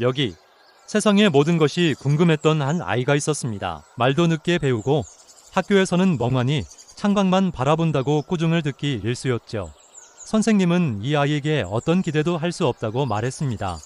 여기 세상의 모든 것이 궁금했던 한 아이가 있었습니다. 말도 늦게 배우고 학교에서는 멍하니 창밖만 바라본다고 꾸중을 듣기 일쑤였죠. 선생님은 이 아이에게 어떤 기대도 할 수 없다고 말했습니다.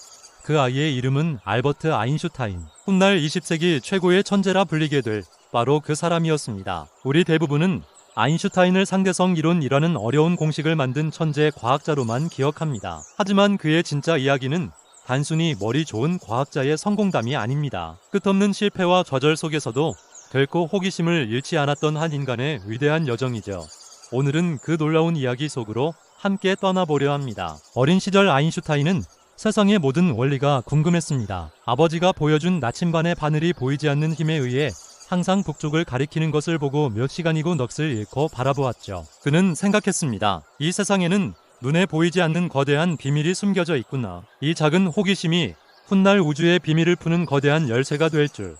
그 아이의 이름은 알버트 아인슈타인. 훗날 20세기 최고의 천재라 불리게 될 바로 그 사람이었습니다. 우리 대부분은 아인슈타인을 상대성 이론이라는 어려운 공식을 만든 천재 과학자로만 기억합니다. 하지만 그의 진짜 이야기는 단순히 머리 좋은 과학자의 성공담이 아닙니다. 끝없는 실패와 좌절 속에서도 결코 호기심을 잃지 않았던 한 인간의 위대한 여정이죠. 오늘은 그 놀라운 이야기 속으로 함께 떠나보려 합니다. 어린 시절 아인슈타인은 세상의 모든 원리가 궁금했습니다. 아버지가 보여준 나침반의 바늘이 보이지 않는 힘에 의해 항상 북쪽을 가리키는 것을 보고 몇 시간이고 넋을 잃고 바라보았죠. 그는 생각했습니다. 이 세상에는 눈에 보이지 않는 거대한 비밀이 숨겨져 있구나. 이 작은 호기심이 훗날 우주의 비밀을 푸는 거대한 열쇠가 될 줄.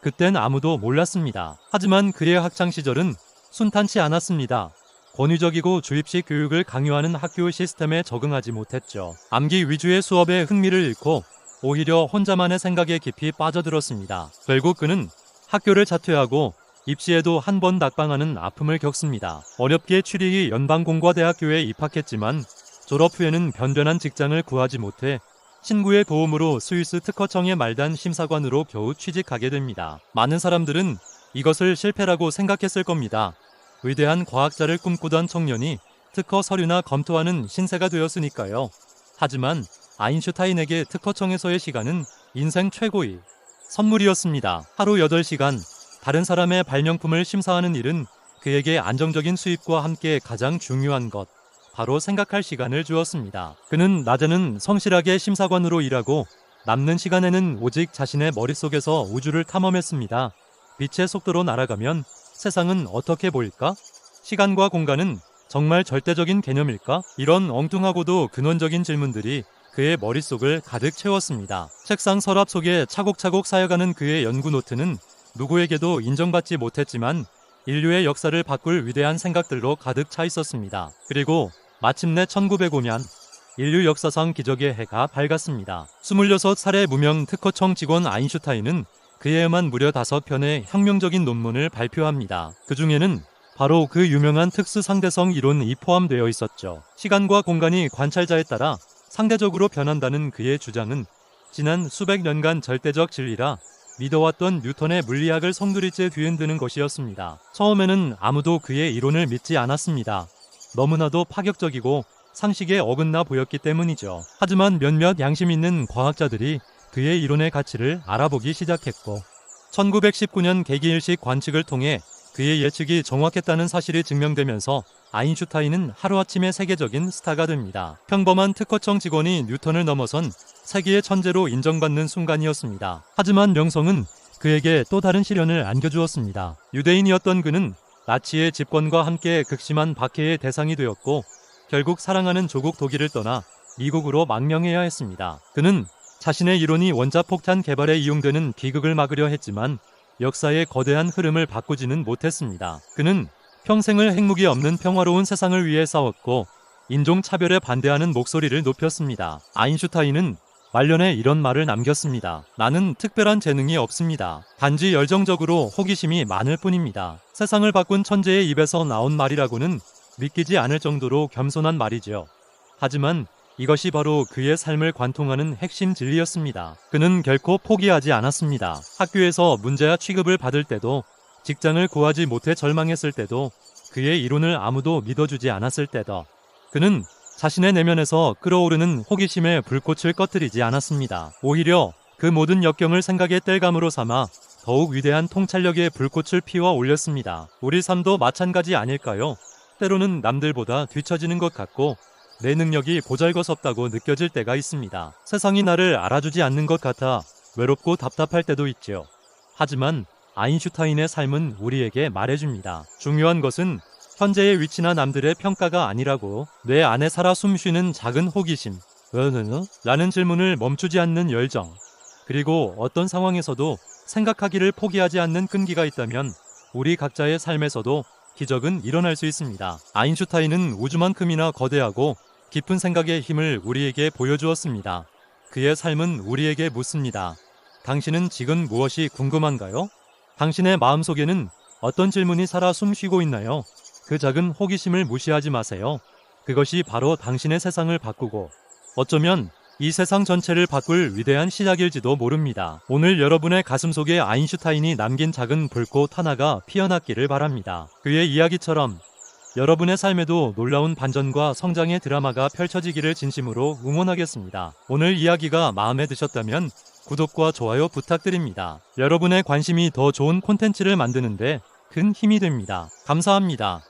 그땐 아무도 몰랐습니다. 하지만 그의 학창시절은 순탄치 않았습니다. 권위적이고 주입식 교육을 강요하는 학교 시스템에 적응하지 못했죠. 암기 위주의 수업에 흥미를 잃고 오히려 혼자만의 생각에 깊이 빠져들었습니다. 결국 그는 학교를 자퇴하고 입시에도 한 번 낙방하는 아픔을 겪습니다. 어렵게 취리히 연방공과대학교에 입학했지만 졸업 후에는 변변한 직장을 구하지 못해 친구의 도움으로 스위스 특허청의 말단 심사관으로 겨우 취직하게 됩니다. 많은 사람들은 이것을 실패라고 생각했을 겁니다. 위대한 과학자를 꿈꾸던 청년이 특허 서류나 검토하는 신세가 되었으니까요. 하지만 아인슈타인에게 특허청에서의 시간은 인생 최고의 선물이었습니다. 하루 8시간 다른 사람의 발명품을 심사하는 일은 그에게 안정적인 수입과 함께 가장 중요한 것, 바로 생각할 시간을 주었습니다. 그는 낮에는 성실하게 심사관으로 일하고 남는 시간에는 오직 자신의 머릿속에서 우주를 탐험했습니다. 빛의 속도로 날아가면 세상은 어떻게 보일까? 시간과 공간은 정말 절대적인 개념일까? 이런 엉뚱하고도 근원적인 질문들이 그의 머릿속을 가득 채웠습니다. 책상 서랍 속에 차곡차곡 쌓여가는 그의 연구 노트는 누구에게도 인정받지 못했지만 인류의 역사를 바꿀 위대한 생각들로 가득 차 있었습니다. 그리고 마침내 1905년 인류 역사상 기적의 해가 밝았습니다. 26살의 무명 특허청 직원 아인슈타인은 그에만 무려 5편의 혁명적인 논문을 발표합니다. 그 중에는 바로 그 유명한 특수상대성 이론이 포함되어 있었죠. 시간과 공간이 관찰자에 따라 상대적으로 변한다는 그의 주장은 지난 수백 년간 절대적 진리라 믿어왔던 뉴턴의 물리학을 송두리째 뒤흔드는 것이었습니다. 처음에는 아무도 그의 이론을 믿지 않았습니다. 너무나도 파격적이고 상식에 어긋나 보였기 때문이죠. 하지만 몇몇 양심 있는 과학자들이 그의 이론의 가치를 알아보기 시작했고 1919년 개기일식 관측을 통해 그의 예측이 정확했다는 사실이 증명되면서 아인슈타인은 하루아침에 세계적인 스타가 됩니다. 평범한 특허청 직원이 뉴턴을 넘어선 세계의 천재로 인정받는 순간이었습니다. 하지만 명성은 그에게 또 다른 시련을 안겨주었습니다. 유대인이었던 그는 나치의 집권과 함께 극심한 박해의 대상이 되었고 결국 사랑하는 조국 독일을 떠나 미국으로 망명해야 했습니다. 그는 자신의 이론이 원자폭탄 개발에 이용되는 비극을 막으려 했지만 역사의 거대한 흐름을 바꾸지는 못했습니다. 그는 평생을 핵무기 없는 평화로운 세상을 위해 싸웠고 인종차별에 반대하는 목소리를 높였습니다. 아인슈타인은 말년에 이런 말을 남겼습니다. 나는 특별한 재능이 없습니다. 단지 열정적으로 호기심이 많을 뿐입니다. 세상을 바꾼 천재의 입에서 나온 말이라고는 믿기지 않을 정도로 겸손한 말이죠. 하지만 이것이 바로 그의 삶을 관통하는 핵심 진리였습니다. 그는 결코 포기하지 않았습니다. 학교에서 문제아 취급을 받을 때도, 직장을 구하지 못해 절망했을 때도, 그의 이론을 아무도 믿어주지 않았을 때도 그는 자신의 내면에서 끓어오르는 호기심의 불꽃을 꺼뜨리지 않았습니다. 오히려 그 모든 역경을 생각의 땔감으로 삼아 더욱 위대한 통찰력의 불꽃을 피워 올렸습니다. 우리 삶도 마찬가지 아닐까요? 때로는 남들보다 뒤처지는 것 같고 내 능력이 보잘것없다고 느껴질 때가 있습니다. 세상이 나를 알아주지 않는 것 같아 외롭고 답답할 때도 있죠. 하지만 아인슈타인의 삶은 우리에게 말해줍니다. 중요한 것은 현재의 위치나 남들의 평가가 아니라고. 뇌 안에 살아 숨쉬는 작은 호기심, 라는 질문을 멈추지 않는 열정, 그리고 어떤 상황에서도 생각하기를 포기하지 않는 끈기가 있다면 우리 각자의 삶에서도 기적은 일어날 수 있습니다. 아인슈타인은 우주만큼이나 거대하고 깊은 생각의 힘을 우리에게 보여주었습니다. 그의 삶은 우리에게 묻습니다. 당신은 지금 무엇이 궁금한가요? 당신의 마음속에는 어떤 질문이 살아 숨쉬고 있나요? 그 작은 호기심을 무시하지 마세요. 그것이 바로 당신의 세상을 바꾸고 어쩌면 이 세상 전체를 바꿀 위대한 시작일지도 모릅니다. 오늘 여러분의 가슴속에 아인슈타인이 남긴 작은 불꽃 하나가 피어났기를 바랍니다. 그의 이야기처럼 여러분의 삶에도 놀라운 반전과 성장의 드라마가 펼쳐지기를 진심으로 응원하겠습니다. 오늘 이야기가 마음에 드셨다면 구독과 좋아요 부탁드립니다. 여러분의 관심이 더 좋은 콘텐츠를 만드는데 큰 힘이 됩니다. 감사합니다.